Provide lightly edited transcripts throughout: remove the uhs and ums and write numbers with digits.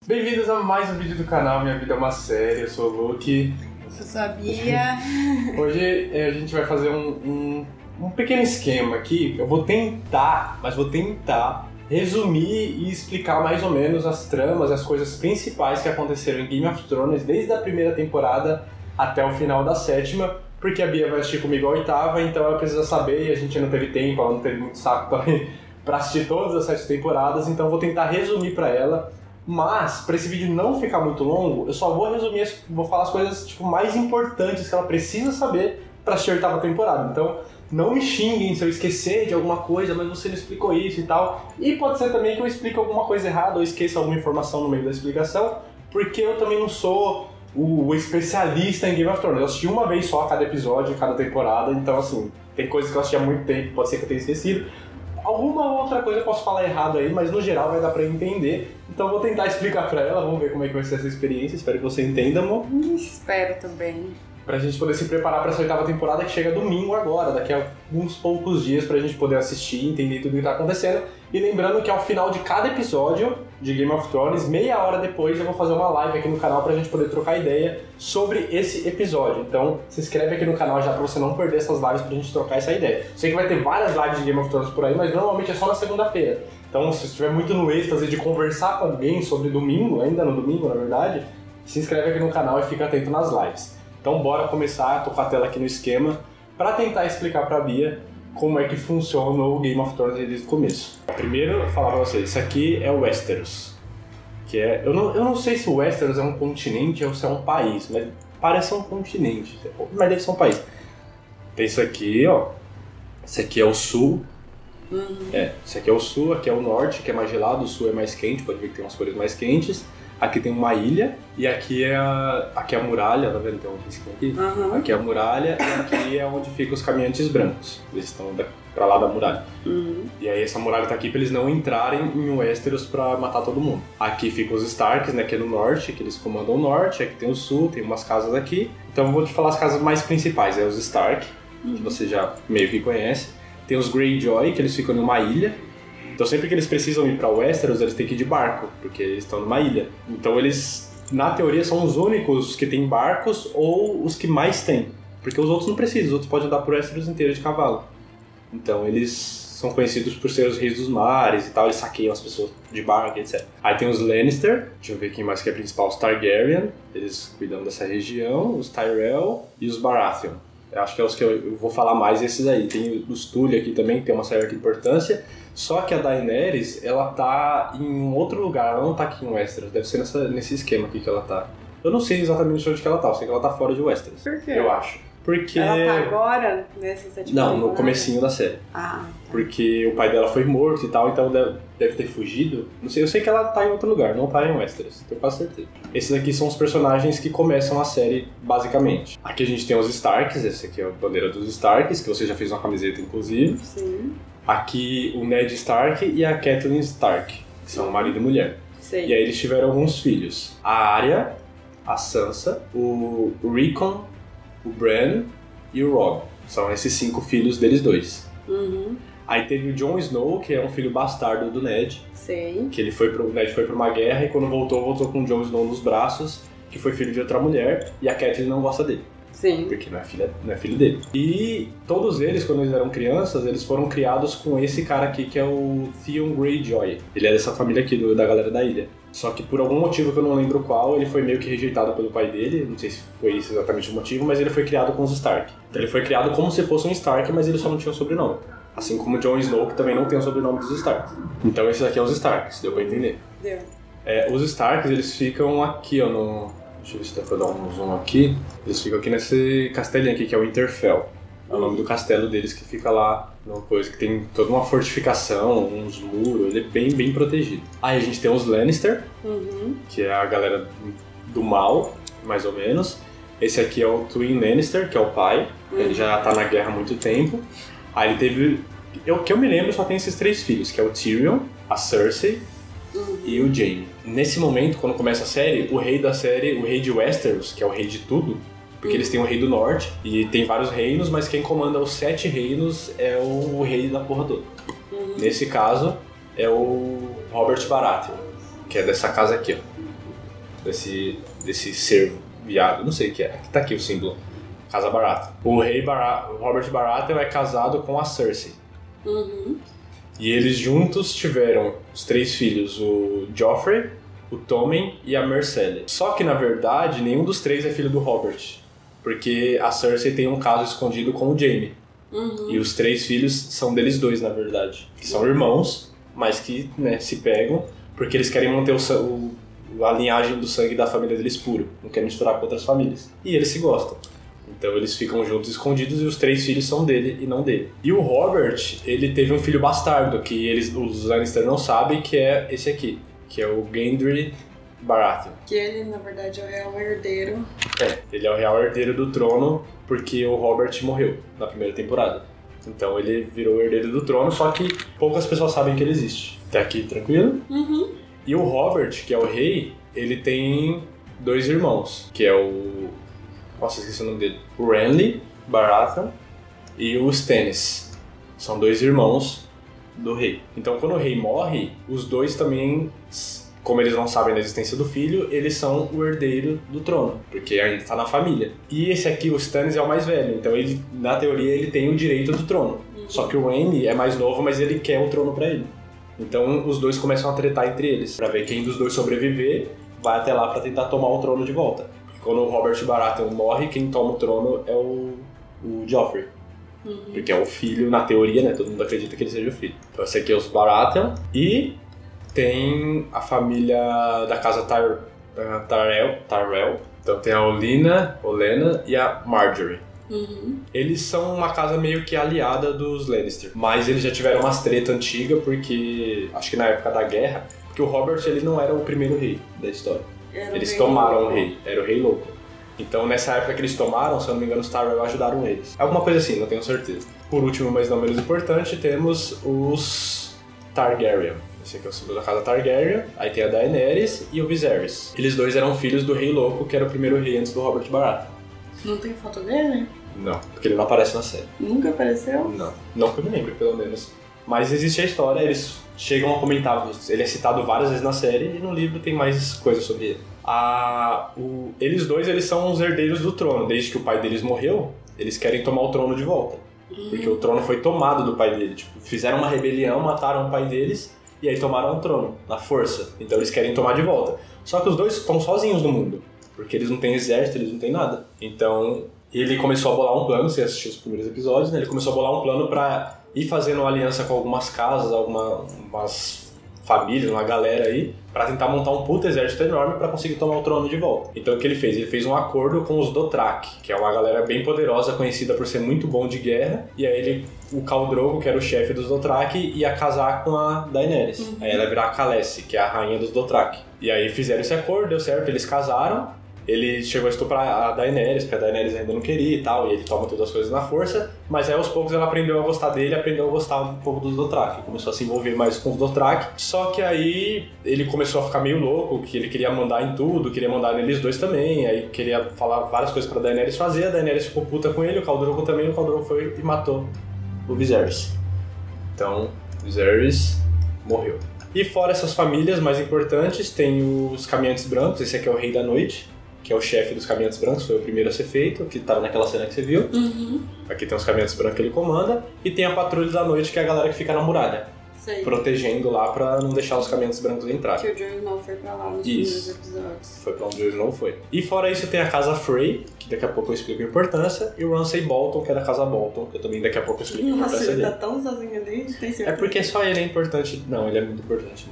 Bem-vindos a mais um vídeo do canal Minha Vida é uma Série, eu sou o Luke. Eu sou a Bia. Hoje a gente vai fazer um pequeno esquema aqui. Eu vou tentar resumir e explicar mais ou menos as tramas, as coisas principais que aconteceram em Game of Thrones desde a primeira temporada até o final da sétima, porque a Bia vai assistir comigo a oitava, então ela precisa saber, e a gente não teve tempo, ela não teve muito saco para assistir todas as 7 temporadas, então eu vou tentar resumir para ela. Mas, para esse vídeo não ficar muito longo, eu só vou resumir, vou falar as coisas mais importantes que ela precisa saber para assistir a oitava temporada. Então, não me xinguem se eu esquecer de alguma coisa, mas você não explicou isso e tal. E pode ser também que eu explique alguma coisa errada ou esqueça alguma informação no meio da explicação, porque eu também não sou o especialista em Game of Thrones. Eu assisti uma vez só cada episódio, cada temporada, então assim, tem coisas que eu assisti há muito tempo, pode ser que eu tenha esquecido. Alguma outra coisa eu posso falar errado aí, mas no geral vai dar pra entender. Então eu vou tentar explicar pra ela, vamos ver como é que vai ser essa experiência. Espero que você entenda, amor. Espero também. Pra gente poder se preparar pra essa oitava temporada que chega domingo agora, daqui a alguns poucos dias pra gente poder assistir, entender tudo o que tá acontecendo. E lembrando que ao final de cada episódio de Game of Thrones, meia hora depois, eu vou fazer uma live aqui no canal pra gente poder trocar ideia sobre esse episódio. Então se inscreve aqui no canal já pra você não perder essas lives pra gente trocar essa ideia. Sei que vai ter várias lives de Game of Thrones por aí, mas normalmente é só na segunda-feira. Então se estiver muito no êxtase de conversar com alguém sobre domingo, ainda no domingo na verdade, se inscreve aqui no canal e fica atento nas lives. Então bora começar, tô com a tela aqui no esquema, pra tentar explicar pra Bia como é que funciona o Game of Thrones desde o começo. Primeiro, eu vou falar pra vocês, isso aqui é o Westeros. Que é, eu não sei se o Westeros é um continente ou se é um país, mas parece um continente, mas deve ser um país. Tem isso aqui, ó, esse aqui é o sul. Esse aqui é o sul, aqui é o norte, que é mais gelado, o sul é mais quente, pode ver que tem umas cores mais quentes. Aqui tem uma ilha, e aqui é a muralha, tá vendo? Tem um risco aqui? Aqui é a muralha, e aqui é onde ficam os caminhantes brancos. Eles estão pra lá da muralha. E aí essa muralha tá aqui pra eles não entrarem em Westeros pra matar todo mundo. Aqui ficam os Starks, né, que é no norte, que eles comandam o norte. Aqui tem o sul, tem umas casas aqui. Então eu vou te falar as casas mais principais. É os Stark, que você já meio que conhece. Tem os Greyjoy, que eles ficam numa ilha. Então sempre que eles precisam ir pra Westeros, eles têm que ir de barco, porque eles estão numa ilha. Então eles, na teoria, são os únicos que têm barcos ou os que mais têm. Porque os outros não precisam, os outros podem andar por Westeros inteiro de cavalo. Então eles são conhecidos por ser os reis dos mares e tal, eles saqueiam as pessoas de barco, etc. Aí tem os Lannister, deixa eu ver quem mais que é principal, os Targaryen, eles cuidam dessa região, os Tyrell e os Baratheon. Eu acho que é os que eu vou falar mais esses aí. Tem os Tully aqui também, que tem uma certa importância. Só que a Daenerys, ela tá em um outro lugar, ela não tá aqui em Westeros. Deve ser nesse esquema aqui que ela tá. Eu não sei exatamente onde que ela tá, eu sei que ela tá fora de Westeros. Por quê? Eu acho. Porque... Ela tá agora, nessa sétima Não, temporada? no comecinho da série. Tá. Porque o pai dela foi morto e tal, então deve ter fugido. Não sei, eu sei que ela tá em outro lugar, não tá em Westeros, tenho quase certeza. Esses aqui são os personagens que começam a série, basicamente. Aqui a gente tem os Starks, esse aqui é a bandeira dos Starks, que você já fez uma camiseta, inclusive. Sim. Aqui o Ned Stark e a Catelyn Stark, que são marido e mulher. Sei. E aí eles tiveram alguns filhos. A Arya, a Sansa, o Rickon, o Bran e o Robb. São esses 5 filhos deles dois. Aí teve o Jon Snow, que é um filho bastardo do Ned. Sei. Que o Ned foi pra uma guerra e quando voltou com o Jon Snow nos braços, que foi filho de outra mulher, e a Catelyn não gosta dele. Sim. Porque não é filho dele. E todos eles, quando eles eram crianças, eles foram criados com esse cara aqui, que é o Theon Greyjoy. Ele é dessa família aqui, da galera da ilha. Só que por algum motivo que eu não lembro qual, ele foi meio que rejeitado pelo pai dele. Não sei se foi esse exatamente o motivo, mas ele foi criado com os Stark. Então ele foi criado como se fosse um Stark, mas ele só não tinha um sobrenome. Assim como o Jon Snow, que também não tem o sobrenome dos Stark. Então esses aqui são os Starks, deu pra entender. Deu. Os Starks, eles ficam aqui, ó, no... Deixa eu ver se dá pra dar um zoom aqui. Eles ficam aqui nesse castelinho aqui, que é o Winterfell. É o nome do castelo deles, que fica lá numa coisa que tem toda uma fortificação, uns muros, ele é bem, bem protegido. Aí a gente tem os Lannister, que é a galera do mal, mais ou menos. Esse aqui é o Tywin Lannister, que é o pai. Ele já tá na guerra há muito tempo. Aí ele teve... O que eu me lembro só tem esses 3 filhos, que é o Tyrion, a Cersei e o Jaime. Nesse momento, quando começa a série, o rei de Westeros, que é o rei de tudo, porque eles têm o rei do norte e tem vários reinos, mas quem comanda os 7 reinos é o rei da porra toda. Nesse caso, é o Robert Baratheon, que é dessa casa aqui, ó. desse cervo viado, não sei o que é. Tá aqui o símbolo. Casa Baratheon. O rei Robert Baratheon é casado com a Cersei. Uhum. E eles juntos tiveram os 3 filhos, o Joffrey, o Tommen e a Myrcella. Só que, na verdade, nenhum dos 3 é filho do Robert. Porque a Cersei tem um caso escondido com o Jaime. Uhum. E os 3 filhos são deles 2, na verdade. Que são irmãos, mas que, né, se pegam porque eles querem manter a linhagem do sangue da família deles puro. Não querem misturar com outras famílias. E eles se gostam. Então eles ficam juntos escondidos e os 3 filhos são dele e não dele. E o Robert, ele teve um filho bastardo, que os Lannister não sabem, que é esse aqui. Que é o Gendry Baratheon. Que ele, na verdade, é o real herdeiro. Ele é o real herdeiro do trono, porque o Robert morreu na primeira temporada. Então ele virou o herdeiro do trono, só que poucas pessoas sabem que ele existe. Até aqui, tranquilo? Uhum. E o Robert, que é o rei, ele tem 2 irmãos, que é o... Nossa, esqueci o nome dele. O Renly Baratheon e o Stannis. São 2 irmãos do rei. Então, quando o rei morre, os 2 também, como eles não sabem da existência do filho, eles são o herdeiro do trono, porque ainda está na família. E esse aqui, o Stannis, é o mais velho. Então, ele, na teoria, ele tem o direito do trono. Só que o Renly é mais novo, mas ele quer o trono pra ele. Então, os 2 começam a tretar entre eles, pra ver quem dos 2 sobreviver vai até lá pra tentar tomar o trono de volta. Quando o Robert Baratheon morre, quem toma o trono é o Joffrey. Uhum. Porque é o filho, na teoria, né? Todo mundo acredita que ele seja o filho. Então esse aqui é os Baratheon. E tem a família da casa Tyrell. Então tem a Olenna e a Marjorie. Uhum. Eles são uma casa meio que aliada dos Lannister. Mas eles já tiveram umas treta antiga, porque... Acho que na época da guerra... Porque o Robert, ele não era o primeiro rei da história. Eles tomaram o rei, era o rei louco. Então nessa época que eles tomaram, se eu não me engano, os Tyrell ajudaram eles. Alguma coisa assim, não tenho certeza. Por último, mas não menos importante, temos os Targaryen. Esse aqui é o símbolo da casa Targaryen. Aí tem a Daenerys e o Viserys. Eles 2 eram filhos do rei louco, que era o primeiro rei antes do Robert Baratheon. Não tem foto dele? Não, porque ele não aparece na série. Nunca apareceu? Não que eu me lembre, pelo menos. Mas existe a história, eles chegam a comentar, ele é citado várias vezes na série e no livro tem mais coisas sobre ele. Eles 2, eles são os herdeiros do trono. Desde que o pai deles morreu, eles querem tomar o trono de volta. Porque o trono foi tomado do pai dele. Tipo, fizeram uma rebelião, mataram o pai deles e aí tomaram o trono, na força. Então eles querem tomar de volta. Só que os 2 estão sozinhos no mundo. Porque eles não têm exército, eles não têm nada. Então ele começou a bolar um plano, você assistiu os primeiros episódios, né? Ele começou a bolar um plano pra ir fazendo uma aliança com algumas casas, umas famílias, uma galera aí, pra tentar montar um puto exército enorme pra conseguir tomar o trono de volta. Então o que ele fez? Ele fez um acordo com os Dothraki, que é uma galera bem poderosa, conhecida por ser muito bom de guerra, e aí o Khal Drogo, que era o chefe dos Dothraki, ia casar com a Daenerys. Uhum. Aí ela ia virar a Khaleesi, que é a rainha dos Dothraki. E aí fizeram esse acordo, deu certo, eles casaram. Ele chegou a estuprar a Daenerys, porque a Daenerys ainda não queria e tal, e ele toma todas as coisas na força, mas aí aos poucos ela aprendeu a gostar dele, aprendeu a gostar um pouco dos Dothraki, começou a se envolver mais com os Dothraki, só que aí ele começou a ficar meio louco, que ele queria mandar em tudo, queria mandar neles 2 também, aí queria falar várias coisas pra Daenerys fazer, a Daenerys ficou puta com ele, o Khal Drogo também, o Khal Drogo foi e matou o Viserys. Então, Viserys morreu. E fora essas famílias mais importantes, tem os Caminhantes Brancos, esse aqui é o Rei da Noite, que é o chefe dos Caminhantes Brancos, foi o primeiro a ser feito, que estava naquela cena que você viu. Uhum. Aqui tem os Caminhantes Brancos que ele comanda, e tem a Patrulha da Noite, que é a galera que fica na muralha. Sei. Protegendo lá pra não deixar os Caminhantes Brancos entrar. Que o Jon Snow foi pra lá nos primeiros episódios. Foi pra onde o Jon Snow foi. E fora isso tem a Casa Frey, que daqui a pouco eu explico a importância, e o Ramsay Bolton, que é da Casa Bolton, que eu também daqui a pouco eu explico a importância dele. dele. Nossa, ele tá tão sozinho ali, tem certeza. É porque só ele é importante. Não, ele é muito importante.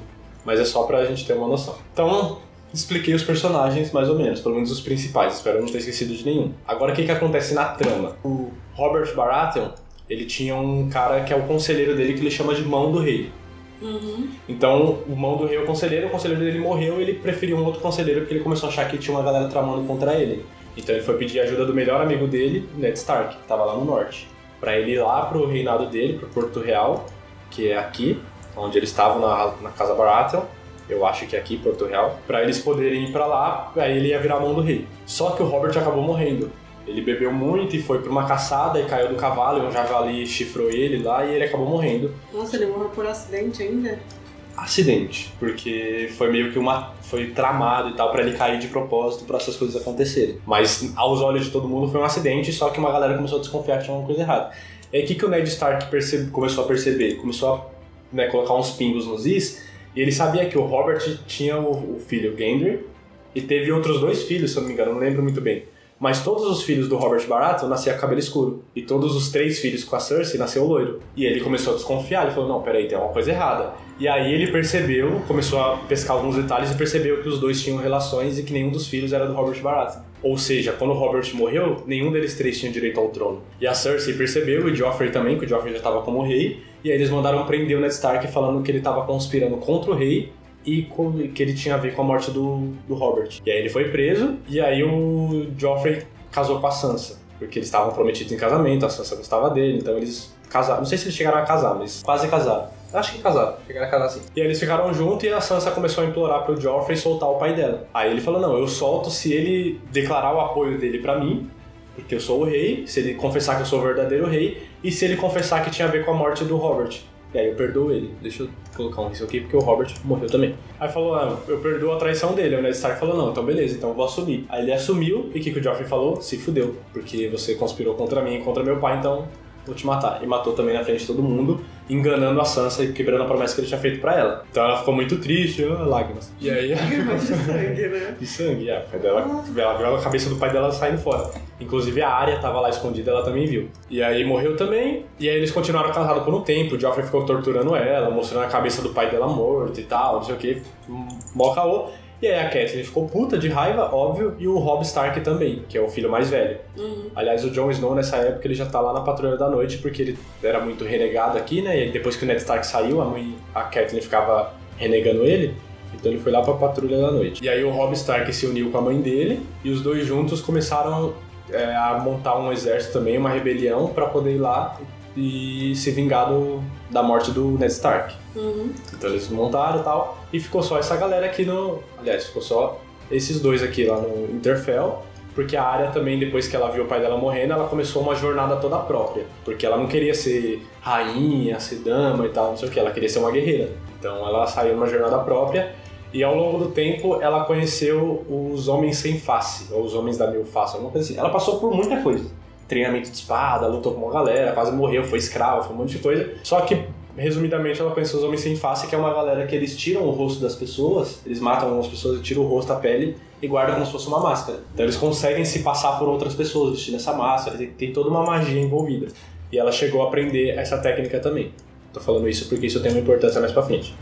Mas é só pra gente ter uma noção. Então, expliquei os personagens mais ou menos, pelo menos os principais, espero não ter esquecido de nenhum. Agora o que acontece na trama? O Robert Baratheon, ele tinha um cara que é o conselheiro dele que ele chama de Mão do Rei. Uhum. Então o Mão do Rei é o conselheiro dele morreu e ele preferiu um outro conselheiro porque ele começou a achar que tinha uma galera tramando contra ele. Então ele foi pedir ajuda do melhor amigo dele, Ned Stark, que tava lá no norte, pra ele ir lá pro reinado dele, pro Porto Real, que é aqui, onde eles estavam na Casa Baratheon. Eu acho que é aqui, Porto Real, pra eles poderem ir pra lá, aí ele ia virar a Mão do Rei. Só que o Robert acabou morrendo. Ele bebeu muito e foi pra uma caçada e caiu do cavalo, e um javali chifrou ele lá e ele acabou morrendo. Nossa, ele morreu por acidente ainda? acidente, porque foi meio que foi tramado e tal pra ele cair de propósito pra essas coisas acontecerem. Mas aos olhos de todo mundo foi um acidente, só que uma galera começou a desconfiar que tinha alguma coisa errada. E aí o que o Ned Stark começou a perceber? Começou a colocar uns pingos nos is, e ele sabia que o Robert tinha o filho Gendry e teve outros 2 filhos, se eu não me engano, não lembro muito bem. Mas todos os filhos do Robert Baratheon nasciam com cabelo escuro. E todos os 3 filhos com a Cersei nasceu loiro. E ele começou a desconfiar, ele falou, não, peraí, tem uma coisa errada. E aí ele percebeu, começou a pescar alguns detalhes e percebeu que os 2 tinham relações e que nenhum dos filhos era do Robert Baratheon. Ou seja, quando o Robert morreu, nenhum deles 3 tinha direito ao trono. E a Cersei percebeu, e o Joffrey também, que o Joffrey já estava como rei. E aí eles mandaram prender o Ned Stark falando que ele estava conspirando contra o rei e que ele tinha a ver com a morte do Robert. E aí ele foi preso, e aí o Joffrey casou com a Sansa, porque eles estavam prometidos em casamento, a Sansa gostava dele, então eles casaram. Não sei se eles chegaram a casar, mas quase casaram. Acho que casaram, chegaram a casar sim. E aí eles ficaram juntos e a Sansa começou a implorar pro Joffrey soltar o pai dela. Aí ele falou, não, eu solto se ele declarar o apoio dele pra mim, porque eu sou o rei, se ele confessar que eu sou o verdadeiro rei, e se ele confessar que tinha a ver com a morte do Robert. E aí eu perdoo ele. Deixa eu colocar um risco aqui, porque o Robert morreu também. Aí falou, eu perdoo a traição dele. O Ned Stark falou, não, então beleza, então eu vou assumir. Aí ele assumiu, e o que o Joffrey falou? Se fudeu, porque você conspirou contra mim e contra meu pai, então vou te matar. E matou também na frente de todo mundo, enganando a Sansa e quebrando a promessa que ele tinha feito pra ela. Então ela ficou muito triste, lágrimas. E aí... Lágrimas de sangue, né? De sangue, é. Ela viu a cabeça do pai dela saindo fora. Inclusive a Arya tava lá escondida, ela também viu. E aí morreu também, e aí eles continuaram casados por um tempo. O Joffrey ficou torturando ela, mostrando a cabeça do pai dela morto e tal, não sei o que. Mó caô. E aí a Catelyn ficou puta de raiva, óbvio, e o Robb Stark também, que é o filho mais velho. Aliás, o Jon Snow nessa época ele já tá lá na Patrulha da Noite, porque ele era muito renegado aqui, né? E aí, depois que o Ned Stark saiu, a Catelyn ficava renegando ele, então ele foi lá pra Patrulha da Noite. E aí o Robb Stark se uniu com a mãe dele, e os 2 juntos começaram a montar um exército também, uma rebelião, pra poder ir lá e se vingar da morte do Ned Stark. Então eles montaram e tal, e ficou só essa galera aqui Aliás, ficou só esses 2 aqui lá no Winterfell, porque a Arya também, depois que ela viu o pai dela morrendo, ela começou uma jornada toda própria, porque ela não queria ser rainha, ser dama e tal, não sei o que, ela queria ser uma guerreira. Então ela saiu numa jornada própria, e ao longo do tempo ela conheceu os Homens Sem Face, ou os Homens da Mil Face, alguma coisa assim. Ela passou por muita coisa. Treinamento de espada, lutou com uma galera, quase morreu, foi escrava, foi um monte de coisa. Só que, resumidamente, ela conheceu os Homens Sem Face, que é uma galera que eles tiram o rosto das pessoas, eles matam algumas pessoas e tiram o rosto, a pele, e guardam como se fosse uma máscara. Então eles conseguem se passar por outras pessoas vestindo essa máscara, tem toda uma magia envolvida. E ela chegou a aprender essa técnica também. Tô falando isso porque isso tem uma importância mais pra frente.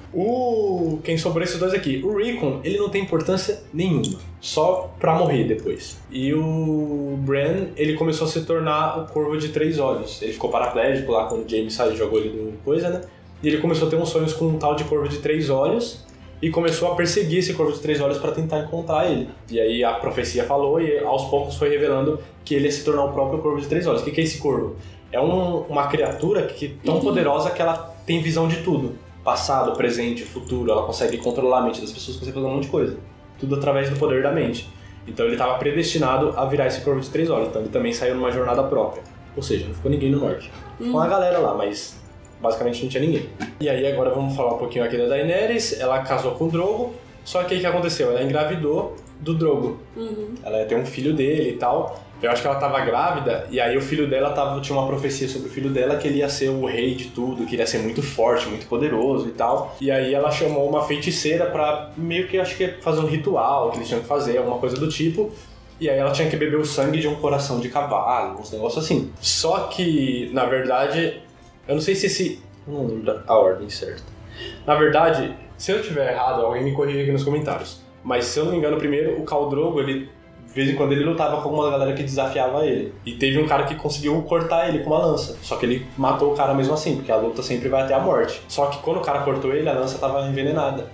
Quem sobrou esses 2 aqui? O Rickon, ele não tem importância nenhuma. Só pra morrer depois. E o Bran, ele começou a se tornar o Corvo de 3 Olhos. Ele ficou paraplégico lá quando o Jaime saiu e jogou ele no coisa, né? E ele começou a ter uns sonhos com um tal de Corvo de 3 Olhos. E começou a perseguir esse Corvo de 3 Olhos pra tentar encontrar ele. E aí a profecia falou e aos poucos foi revelando que ele ia se tornar o próprio Corvo de 3 Olhos. O que é esse corvo? É uma criatura que é tão poderosa que ela tem visão de tudo. Passado, presente, futuro. Ela consegue controlar a mente das pessoas, consegue fazer um monte de coisa. Tudo através do poder da mente. Então ele estava predestinado a virar esse Corvo de 3 Olhos. Então ele também saiu numa jornada própria. Ou seja, não ficou ninguém no norte. Ficou uma galera lá, mas basicamente não tinha ninguém. E aí agora vamos falar um pouquinho aqui da Daenerys. Ela casou com o Drogo. Só que o que aconteceu? Ela engravidou do Drogo. Ela ia ter um filho dele e tal. Eu acho que ela tava grávida, e aí o filho dela tinha uma profecia sobre o filho dela que ele ia ser o rei de tudo, que ele ia ser muito forte, muito poderoso e tal. E aí ela chamou uma feiticeira pra meio que, acho que fazer um ritual que eles tinham que fazer, alguma coisa do tipo. E aí ela tinha que beber o sangue de um coração de cavalo, uns negócios assim. Só que, na verdade, eu não sei se eu não lembro a ordem certa. Na verdade, se eu estiver errado, alguém me corrige aqui nos comentários. Mas se eu não me engano, primeiro, o Khal Drogo, ele... De vez em quando ele lutava com uma galera que desafiava ele. E teve um cara que conseguiu cortar ele com uma lança. Só que ele matou o cara mesmo assim, porque a luta sempre vai até a morte. Só que quando o cara cortou ele, a lança tava envenenada.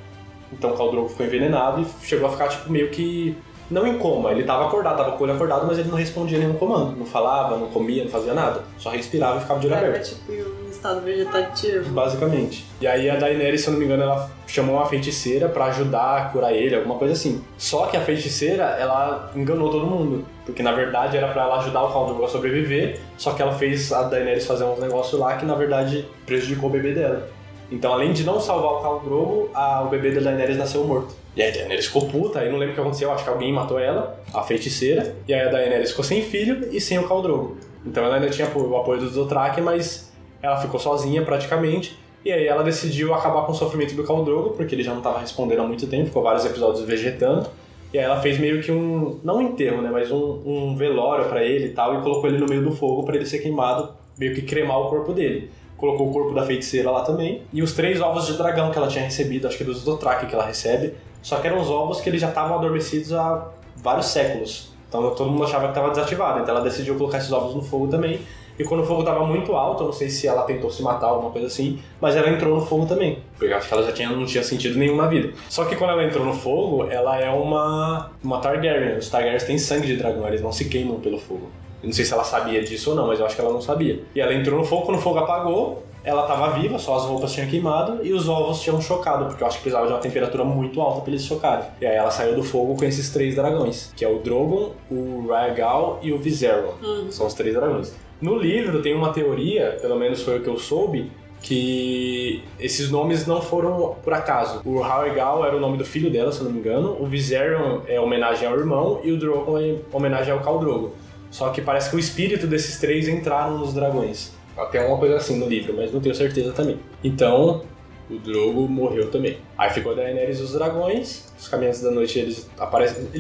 Então o Khal Drogo ficou envenenado e chegou a ficar tipo meio que... Não em coma, ele tava acordado, tava com o olho acordado, mas ele não respondia nenhum comando. Não falava, não comia, não fazia nada. Só respirava e ficava de olho aberto. Tipo um estado vegetativo. Basicamente. E aí a Daenerys, se eu não me engano, ela chamou uma feiticeira pra ajudar a curar ele, alguma coisa assim. Só que a feiticeira, ela enganou todo mundo. Porque na verdade era pra ela ajudar o Khal Drogo a sobreviver, só que ela fez a Daenerys fazer uns negócios lá que na verdade prejudicou o bebê dela. Então, além de não salvar o Khal Drogo, o bebê da Daenerys nasceu morto. E aí a Daenerys ficou puta, aí não lembro o que aconteceu, acho que alguém matou ela, a feiticeira, e aí a Daenerys ficou sem filho e sem o Khal Drogo. Então ela ainda tinha o apoio dos Dothraki, mas ela ficou sozinha praticamente, e aí ela decidiu acabar com o sofrimento do Khal Drogo, porque ele já não estava respondendo há muito tempo, ficou vários episódios vegetando, e aí ela fez meio que não um enterro, né, mas um velório pra ele e tal, e colocou ele no meio do fogo pra ele ser queimado, meio que cremar o corpo dele. Colocou o corpo da feiticeira lá também, e os 3 ovos de dragão que ela tinha recebido, acho que dos Dothraki que ela recebe, só que eram os ovos que eles já estavam adormecidos há vários séculos. Então todo mundo achava que estava desativado, então ela decidiu colocar esses ovos no fogo também. E quando o fogo estava muito alto, eu não sei se ela tentou se matar ou alguma coisa assim, mas ela entrou no fogo também, porque eu acho que ela não tinha sentido nenhum na vida. Só que quando ela entrou no fogo, ela é uma Targaryen. Os Targaryens têm sangue de dragão, eles não se queimam pelo fogo. Eu não sei se ela sabia disso ou não, mas eu acho que ela não sabia. E ela entrou no fogo, quando o fogo apagou, ela estava viva, só as roupas tinham queimado e os ovos tinham chocado, porque eu acho que precisava de uma temperatura muito alta para eles chocarem. E aí ela saiu do fogo com esses 3 dragões, que é o Drogon, o Rhaegal e o Viserion. São os 3 dragões. No livro tem uma teoria, pelo menos foi o que eu soube, que esses nomes não foram por acaso. O Rhaegal era o nome do filho dela, se eu não me engano, o Viserion é homenagem ao irmão e o Drogon é homenagem ao Khal Drogo. Só que parece que o espírito desses 3 entraram nos dragões. Tem uma coisa assim no livro, mas não tenho certeza também. Então, o Drogo morreu também. Aí ficou a Daenerys e os dragões. Os Caminhantes da Noite, eles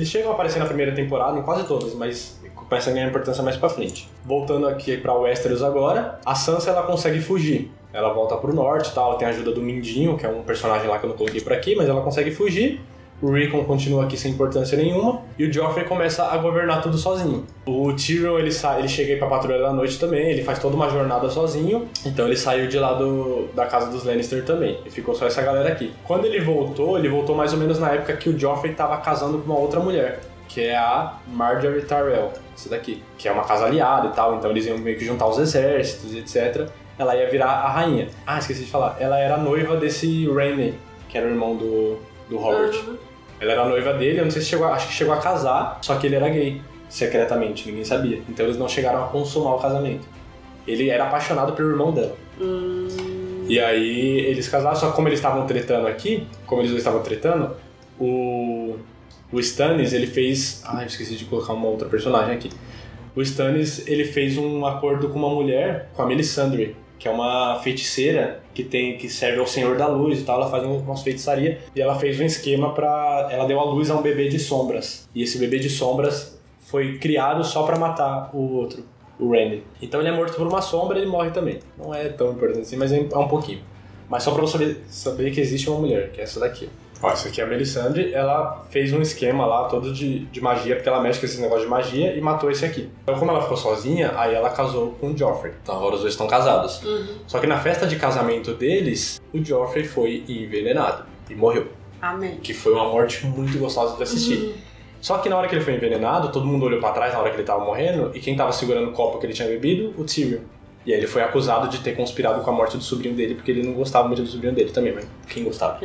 chegam a aparecer na primeira temporada, em quase todas, mas começam a ganhar importância mais pra frente. Voltando aqui pra Westeros agora, a Sansa ela consegue fugir. Ela volta pro norte e tal, tem a ajuda do Mindinho, que é um personagem lá que eu não coloquei por aqui, mas ela consegue fugir. O Rickon continua aqui sem importância nenhuma, e o Joffrey começa a governar tudo sozinho. O Tyrion, ele chega aí pra Patrulha da Noite também, ele faz toda uma jornada sozinho, então ele saiu de lá da casa dos Lannister também, e ficou só essa galera aqui. Quando ele voltou mais ou menos na época que o Joffrey tava casando com uma outra mulher, que é a Margaery Tyrell, essa daqui, que é uma casa aliada e tal, então eles iam meio que juntar os exércitos e etc. Ela ia virar a rainha. Ah, esqueci de falar, ela era noiva desse Renly, que era o irmão do Robert. Ela era a noiva dele, eu não sei se acho que chegou a casar, só que ele era gay, secretamente, ninguém sabia. Então eles não chegaram a consumar o casamento. Ele era apaixonado pelo irmão dela. E aí eles casaram, só que como eles estavam tretando aqui, o Stannis, ele fez... Ah, eu esqueci de colocar uma outra personagem aqui. O Stannis, ele fez um acordo com uma mulher, com a Melisandre, que é uma feiticeira que serve ao Senhor da Luz e tal, ela faz umas feitiçaria e ela fez um esquema ela deu à luz a um bebê de sombras. E esse bebê de sombras foi criado só pra matar o outro, o Randy. Então ele é morto por uma sombra e ele morre também. Não é tão importante assim, mas é um pouquinho. Mas só pra você saber que existe uma mulher, que é essa daqui. Ó, essa aqui é a Melisandre, ela fez um esquema lá todo de magia, porque ela mexe com esses negócios de magia e matou esse aqui. Então como ela ficou sozinha, aí ela casou com o Joffrey. Então agora os dois estão casados. Só que na festa de casamento deles, o Joffrey foi envenenado e morreu. Amém. Que foi uma morte muito gostosa de assistir. Só que na hora que ele foi envenenado, todo mundo olhou pra trás na hora que ele tava morrendo, e quem tava segurando o copo que ele tinha bebido? O Tyrion. E aí ele foi acusado de ter conspirado com a morte do sobrinho dele, porque ele não gostava muito do sobrinho dele também, mas quem gostava?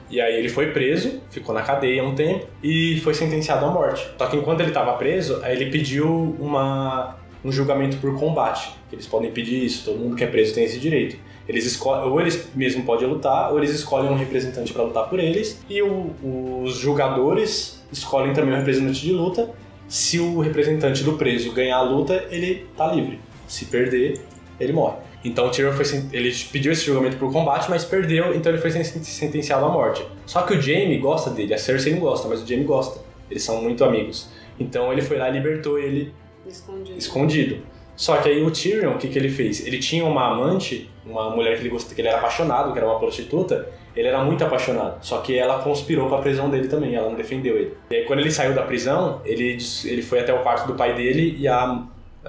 E aí ele foi preso, ficou na cadeia um tempo e foi sentenciado à morte. Só que enquanto ele estava preso, aí ele pediu um julgamento por combate. Eles podem pedir isso, todo mundo que é preso tem esse direito. Eles escolhem, ou eles mesmo podem lutar, ou eles escolhem um representante para lutar por eles, e os julgadores escolhem também um representante de luta. Se o representante do preso ganhar a luta, ele tá livre. Se perder, ele morre. Então o Tyrion ele pediu esse julgamento por combate, mas perdeu, então ele foi sentenciado à morte. Só que o Jaime gosta dele, a Cersei não gosta, mas o Jaime gosta. Eles são muito amigos. Então ele foi lá e libertou ele escondido. Só que aí o Tyrion, o que ele fez? Ele tinha uma amante, uma mulher que ele era apaixonado, que era uma prostituta. Ele era muito apaixonado, só que ela conspirou pra prisão dele também, ela não defendeu ele. E aí quando ele saiu da prisão, ele foi até o quarto do pai dele e a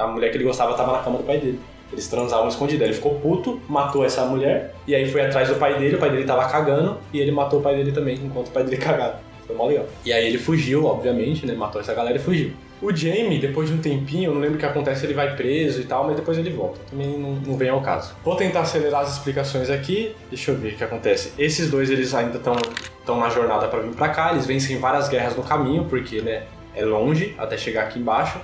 mulher que ele gostava estava na cama do pai dele. Eles transavam escondido. Ele ficou puto, matou essa mulher, e aí foi atrás do pai dele, o pai dele tava cagando, e ele matou o pai dele também, enquanto o pai dele cagava. Foi mó legal. E aí ele fugiu, obviamente, né? Matou essa galera e fugiu. O Jaime, depois de um tempinho, eu não lembro o que acontece, ele vai preso e tal, mas depois ele volta. Também não vem ao caso. Vou tentar acelerar as explicações aqui. Deixa eu ver o que acontece. Esses dois, eles ainda estão na jornada pra vir pra cá. Eles vencem várias guerras no caminho, porque, né, é longe até chegar aqui embaixo,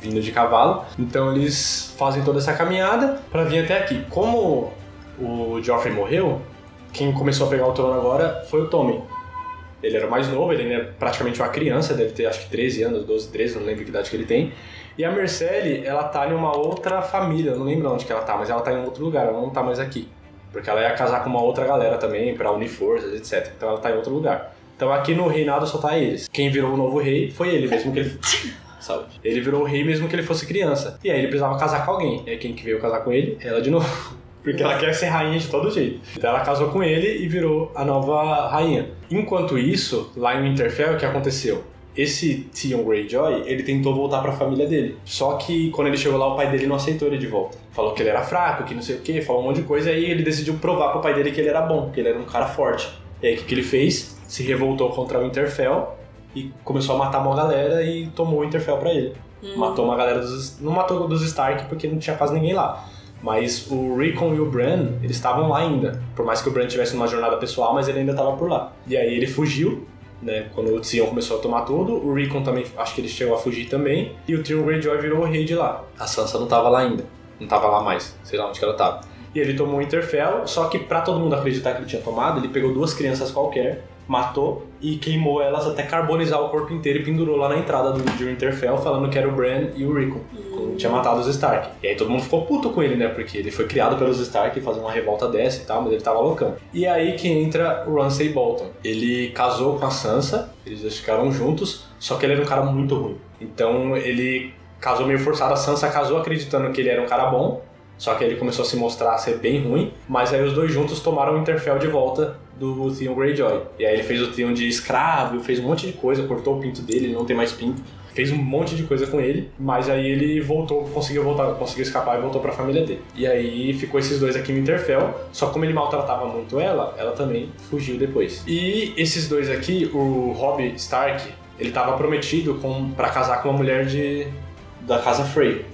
vindo de cavalo. Então eles fazem toda essa caminhada pra vir até aqui. Como o Joffrey morreu, quem começou a pegar o trono agora foi o Tommen. Ele era o mais novo, ele é praticamente uma criança, deve ter acho que 13 anos, 12, 13, não lembro que idade que ele tem. E a Myrcelle, ela tá em uma outra família, eu não lembro onde que ela tá, mas ela tá em outro lugar, ela não tá mais aqui. Porque ela ia casar com uma outra galera também, pra unir forças, etc. Então ela tá em outro lugar. Então aqui no reinado só tá eles. Quem virou o novo rei foi ele, mesmo que ele... Saúde. Ele virou o rei mesmo que ele fosse criança. E aí ele precisava casar com alguém. E aí quem que veio casar com ele? Ela de novo. Porque ela quer ser rainha de todo jeito. Então ela casou com ele e virou a nova rainha. Enquanto isso, lá em Winterfell, o que aconteceu? Esse Theon Greyjoy, ele tentou voltar pra família dele. Só que quando ele chegou lá, o pai dele não aceitou ele de volta. Falou que ele era fraco, que não sei o que, falou um monte de coisa. E aí ele decidiu provar pro pai dele que ele era bom, que ele era um cara forte. E aí o que ele fez? Se revoltou contra o Winterfell e começou a matar uma galera e tomou o Winterfell pra ele. Matou uma galera dos... Não matou dos Stark porque não tinha quase ninguém lá. Mas o Rickon e o Bran, eles estavam lá ainda. Por mais que o Bran tivesse uma jornada pessoal, mas ele ainda estava por lá. E aí ele fugiu, né? Quando o Theon começou a tomar tudo. O Rickon também, acho que ele chegou a fugir também. E o Theon Greyjoy virou o rei de lá. A Sansa não estava lá ainda. Não estava lá mais. Sei lá onde que ela estava. E ele tomou o Winterfell, só que pra todo mundo acreditar que ele tinha tomado, ele pegou 2 crianças qualquer, matou e queimou elas até carbonizar o corpo inteiro e pendurou lá na entrada de Winterfell, falando que era o Bran e o Rickon. Tinha matado os Stark. E aí todo mundo ficou puto com ele, né? Porque ele foi criado pelos Stark, fazer uma revolta dessa e tal, mas ele tava loucão. E aí que entra o Ramsay Bolton. Ele casou com a Sansa, eles dois ficaram juntos, só que ele era um cara muito ruim. Então ele casou meio forçado, a Sansa casou acreditando que ele era um cara bom, só que ele começou a se mostrar ser bem ruim, mas aí os dois juntos tomaram o Winterfell de volta do Theon Greyjoy. E aí ele fez o Theon de escravo, fez um monte de coisa, cortou o pinto dele, ele não tem mais pinto. Fez um monte de coisa com ele, mas aí ele voltou, conseguiu escapar e voltou pra família dele. E aí ficou esses dois aqui no Winterfell, só como ele maltratava muito ela também fugiu depois. E esses dois aqui, o Robb Stark, ele tava prometido pra casar com uma mulher da Casa Frey,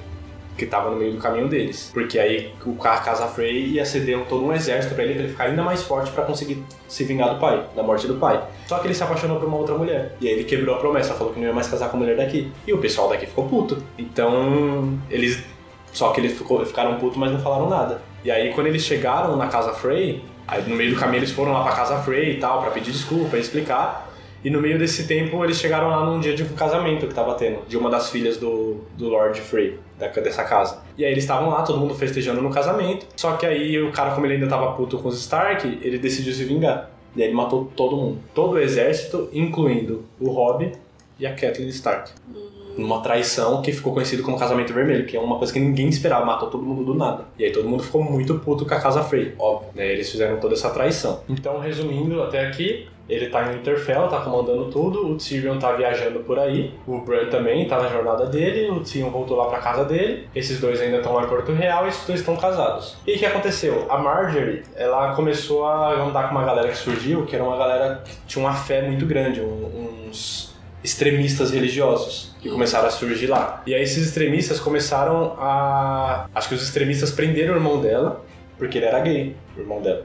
que tava no meio do caminho deles. Porque aí a Casa Frey ia ceder todo um exército pra ele ficar ainda mais forte pra conseguir se vingar do pai, da morte do pai. Só que ele se apaixonou por uma outra mulher. E aí ele quebrou a promessa, falou que não ia mais casar com a mulher daqui. E o pessoal daqui ficou puto. Então, só que eles ficaram putos, mas não falaram nada. E aí quando eles chegaram na Casa Frey, aí no meio do caminho eles foram lá pra Casa Frey e tal, pra pedir desculpa, pra explicar. E no meio desse tempo eles chegaram lá num dia de um casamento que tava tendo, de uma das filhas do Lord Frey, dessa casa. E aí eles estavam lá, todo mundo festejando no casamento. Só que aí o cara, como ele ainda tava puto com os Stark, ele decidiu se vingar. E aí ele matou todo mundo. Todo o exército, incluindo o Robb e a Catelyn Stark. Numa traição que ficou conhecido como Casamento Vermelho, que é uma coisa que ninguém esperava, matou todo mundo do nada. E aí todo mundo ficou muito puto com a Casa Frey, óbvio, né? Eles fizeram toda essa traição. Então, resumindo até aqui, ele tá em Winterfell, tá comandando tudo, o Tyrion tá viajando por aí, o Bran também tá na jornada dele, o Tyrion voltou lá pra casa dele, esses dois ainda estão lá em Porto Real e esses dois estão casados. E o que aconteceu? A Marjorie, ela começou a andar com uma galera que surgiu, que era uma galera que tinha uma fé muito grande, uns extremistas religiosos que começaram a surgir lá. E aí esses extremistas começaram a... Acho que os extremistas prenderam o irmão dela, porque ele era gay, o irmão dela.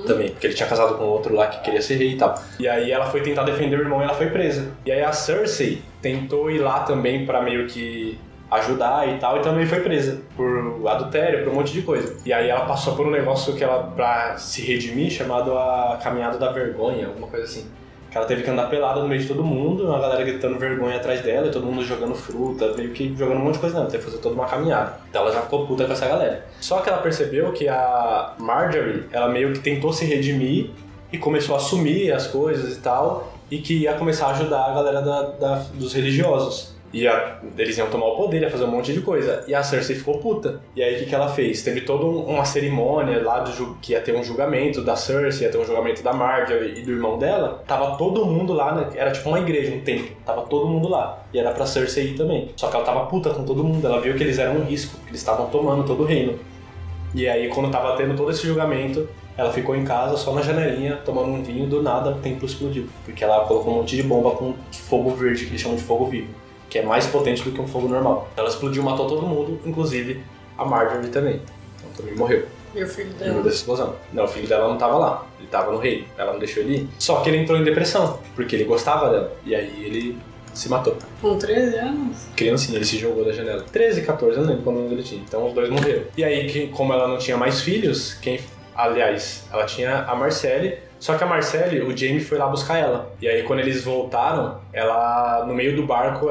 Também, porque ele tinha casado com outro lá que queria ser rei e tal. E aí ela foi tentar defender o irmão e ela foi presa. E aí a Cersei tentou ir lá também pra meio que ajudar e tal, e também foi presa por adultério, por um monte de coisa. E aí ela passou por um negócio que ela, pra se redimir, chamado a Caminhada da Vergonha, alguma coisa assim. Que ela teve que andar pelada no meio de todo mundo, uma galera gritando vergonha atrás dela, e todo mundo jogando fruta, meio que jogando um monte de coisa nela, teve que fazer toda uma caminhada. Então ela já ficou puta com essa galera. Só que ela percebeu que a Marjorie, ela meio que tentou se redimir e começou a assumir as coisas e tal, e que ia começar a ajudar a galera dos religiosos. Eles iam tomar o poder, ia fazer um monte de coisa. E a Cersei ficou puta. E aí o que ela fez? Teve toda uma cerimônia lá que ia ter um julgamento da Cersei, ia ter um julgamento da Marjorie e do irmão dela. Tava todo mundo lá, né? Era tipo uma igreja, um templo. Tava todo mundo lá. E era pra Cersei ir também. Só que ela tava puta com todo mundo. Ela viu que eles eram um risco, que eles estavam tomando todo o reino. E aí quando tava tendo todo esse julgamento, ela ficou em casa, só na janelinha, tomando um vinho. Do nada o templo explodiu. Porque ela colocou um monte de bomba com fogo verde, que eles chamam de fogo vivo, que é mais potente do que um fogo normal. Ela explodiu, matou todo mundo, inclusive a Marjorie também. Então também morreu. E o filho dela? Dessa explosão. Não, o filho dela não tava lá. Ele tava no reino. Ela não deixou ele ir. Só que ele entrou em depressão, porque ele gostava dela. E aí ele se matou. Com 13 anos? Criancinha, ele se jogou da janela. 13, 14, eu não lembro quando ele tinha. Então os dois morreram. E aí, como ela não tinha mais filhos, quem Aliás, ela tinha a Marcelle, só que a Marcelle, o Jaime foi lá buscar ela. E aí quando eles voltaram, ela, no meio do barco,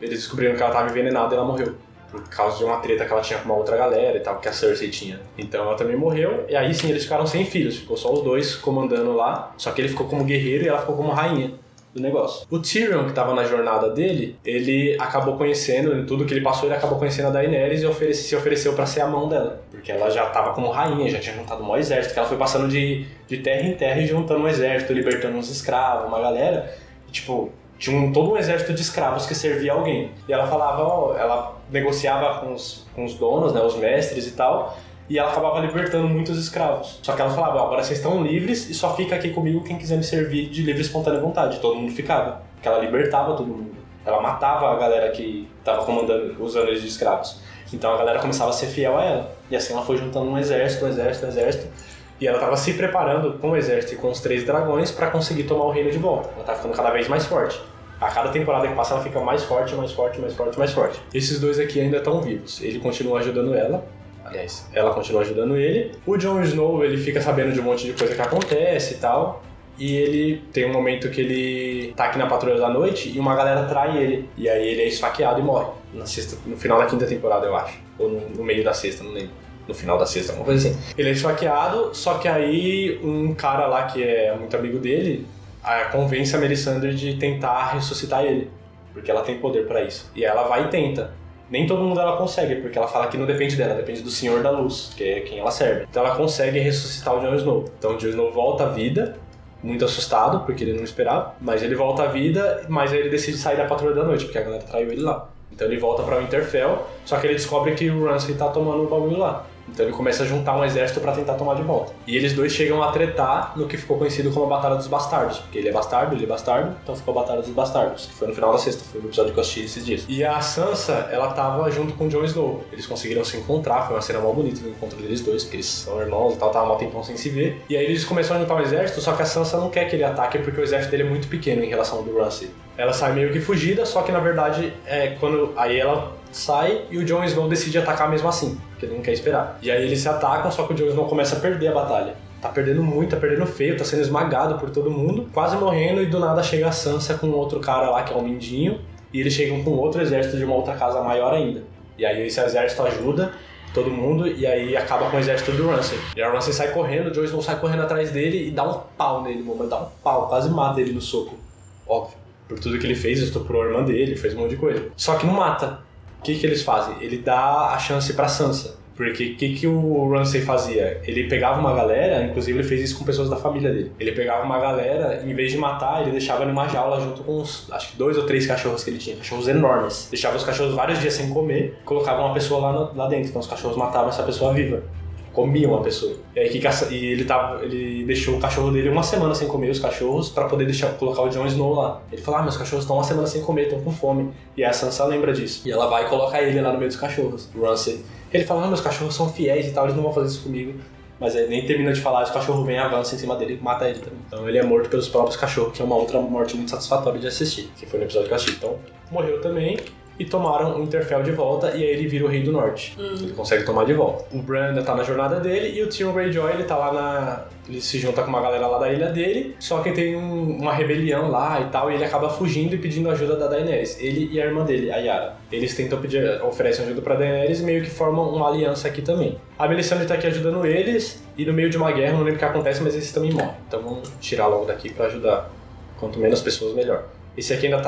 eles descobriram que ela tava envenenada e ela morreu. Por causa de uma treta que ela tinha com uma outra galera e tal, que a Cersei tinha. Então ela também morreu, e aí sim eles ficaram sem filhos, ficou só os dois comandando lá, só que ele ficou como guerreiro e ela ficou como rainha do negócio. O Tyrion, que tava na jornada dele, ele acabou conhecendo, em tudo que ele passou, ele acabou conhecendo a Daenerys e se ofereceu pra ser a mão dela. Porque ela já tava como rainha, já tinha juntado um maior exército, que ela foi passando de terra em terra e juntando um exército, libertando uns escravos, uma galera, e, tipo, tinha todo um exército de escravos que servia alguém. E ela falava, ela negociava com os donos, né, os mestres e tal, e ela acabava libertando muitos escravos. Só que ela falava, agora vocês estão livres e só fica aqui comigo quem quiser me servir de livre e espontânea vontade. Todo mundo ficava, porque ela libertava todo mundo. Ela matava a galera que estava comandando, usando eles de escravos. Então a galera começava a ser fiel a ela. E assim ela foi juntando um exército. E ela estava se preparando com o exército e com os 3 dragões para conseguir tomar o reino de volta. Ela tá ficando cada vez mais forte. A cada temporada que passa ela fica mais forte. Esses dois aqui ainda estão vivos. Ele continua ajudando ela. Aliás, ela continua ajudando ele. O Jon Snow, ele fica sabendo de um monte de coisa que acontece e tal. E ele tem um momento que ele tá aqui na Patrulha da Noite e uma galera trai ele. E aí ele é esfaqueado e morre. No final da 5ª temporada, eu acho. Ou no meio da 6ª, não lembro. No final da 6ª, alguma coisa assim. Ele é esfaqueado, só que aí um cara lá que é muito amigo dele convence a Melisandre de tentar ressuscitar ele. Porque ela tem poder pra isso. E ela vai e tenta. Nem todo mundo ela consegue, porque ela fala que não depende dela, depende do Senhor da Luz, que é quem ela serve. Então ela consegue ressuscitar o Jon Snow. Então o Jon Snow volta à vida, muito assustado, porque ele não esperava, mas ele volta à vida, mas aí ele decide sair da Patrulha da Noite, porque a galera traiu ele lá. Então ele volta pra Winterfell, só que ele descobre que o Ramsay tá tomando um bagulho lá. Então ele começa a juntar um exército pra tentar tomar de volta. E eles dois chegam a tretar no que ficou conhecido como a Batalha dos Bastardos. Porque ele é bastardo, então ficou a Batalha dos Bastardos. Que foi no final da 6ª, foi no episódio que eu assisti esses dias. E a Sansa, ela tava junto com o Jon Snow. Eles conseguiram se encontrar, foi uma cena mó bonita no encontro deles dois, porque eles são irmãos e tal, tava um tempão sem se ver. E aí eles começaram a juntar um exército, só que a Sansa não quer que ele ataque porque o exército dele é muito pequeno em relação ao do Ramsay. Ela sai meio que fugida, só que na verdade aí ela sai e o Jon Snow decide atacar mesmo assim, porque ele não quer esperar. E aí eles se atacam, só que o Jon Snow começa a perder a batalha. Tá perdendo muito, tá perdendo feio, tá sendo esmagado por todo mundo, quase morrendo, e do nada chega a Sansa com outro cara lá que é o Mindinho, e eles chegam com outro exército de uma outra casa maior ainda. E aí esse exército ajuda todo mundo, e aí acaba com o exército do Ramsay. E a Ramsay sai correndo, o Jon Snow sai correndo atrás dele e dá um pau nele, mano, dá um pau, quase mata ele no soco. Óbvio, por tudo que ele fez, estuprou a irmã dele, fez um monte de coisa. Só que não mata. O que eles fazem? Ele dá a chance pra Sansa. Porque o que o Ramsay fazia? Ele pegava uma galera, inclusive ele fez isso com pessoas da família dele. Ele pegava uma galera, em vez de matar, ele deixava numa jaula junto com acho que 2 ou 3 cachorros que ele tinha. Cachorros enormes. Deixava os cachorros vários dias sem comer, colocava uma pessoa lá dentro. Então os cachorros matavam essa pessoa viva. Comiam a pessoa. E aí ele deixou o cachorro dele uma semana sem comer os cachorros pra poder colocar o Jon Snow lá. Ele falou, meus cachorros estão uma semana sem comer, estão com fome. E a Sansa lembra disso. E ela vai colocar ele lá no meio dos cachorros. O Ramsay. Ele fala, meus cachorros são fiéis e tal, eles não vão fazer isso comigo. Mas aí nem termina de falar, o cachorro vem, avança em cima dele e mata ele também. Então ele é morto pelos próprios cachorros, que é uma outra morte muito satisfatória de assistir. Que foi no episódio que eu assisti. Então morreu também. E tomaram o Winterfell de volta, e aí ele vira o Rei do Norte. Ele consegue tomar de volta. O Bran ainda tá na jornada dele, e o Tyrion Greyjoy, ele tá lá ele se junta com uma galera lá da ilha dele, só que tem uma rebelião lá e tal, e ele acaba fugindo e pedindo ajuda da Daenerys. Ele e a irmã dele, a Yara. Eles tentam oferecem ajuda pra Daenerys e meio que formam uma aliança aqui também. A Melisandre tá aqui ajudando eles, e no meio de uma guerra, não lembro o que acontece, mas eles também morrem. Então vamos tirar logo daqui pra ajudar. Quanto menos pessoas, melhor. Esse aqui ainda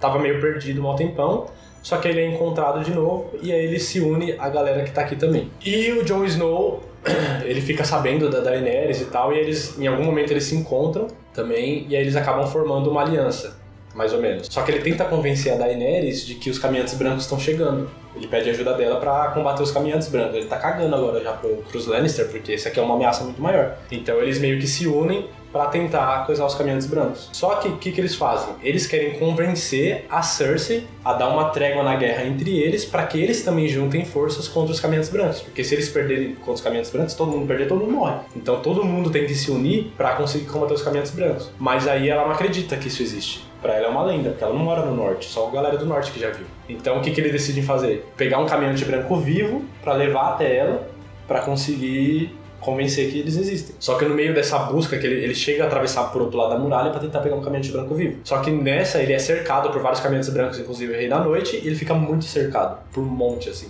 tava meio perdido um tempão, só que ele é encontrado de novo e aí ele se une à galera que tá aqui também. E o Jon Snow, ele fica sabendo da Daenerys e tal, e eles, em algum momento eles se encontram também, e aí eles acabam formando uma aliança, mais ou menos. Só que ele tenta convencer a Daenerys de que os caminhantes brancos estão chegando. Ele pede ajuda dela pra combater os caminhantes brancos. Ele tá cagando agora já pros Lannister, porque esse aqui é uma ameaça muito maior. Então eles meio que se unem pra tentar coisar os caminhantes brancos. Só que o que eles fazem? Eles querem convencer a Cersei a dar uma trégua na guerra entre eles pra que eles também juntem forças contra os caminhantes brancos. Porque se eles perderem contra os caminhantes brancos, todo mundo perder, todo mundo morre. Então todo mundo tem que se unir pra conseguir combater os caminhantes brancos. Mas aí ela não acredita que isso existe. Pra ela é uma lenda, porque ela não mora no norte, só a galera do norte que já viu. Então o que eles decidem fazer? Pegar um caminhante branco vivo pra levar até ela, pra conseguir convencer que eles existem. Só que no meio dessa busca, que ele chega a atravessar por outro lado da muralha pra tentar pegar um caminhante branco vivo. Só que nessa ele é cercado por vários caminhantes brancos, inclusive o Rei da Noite, e ele fica muito cercado, por um monte, assim.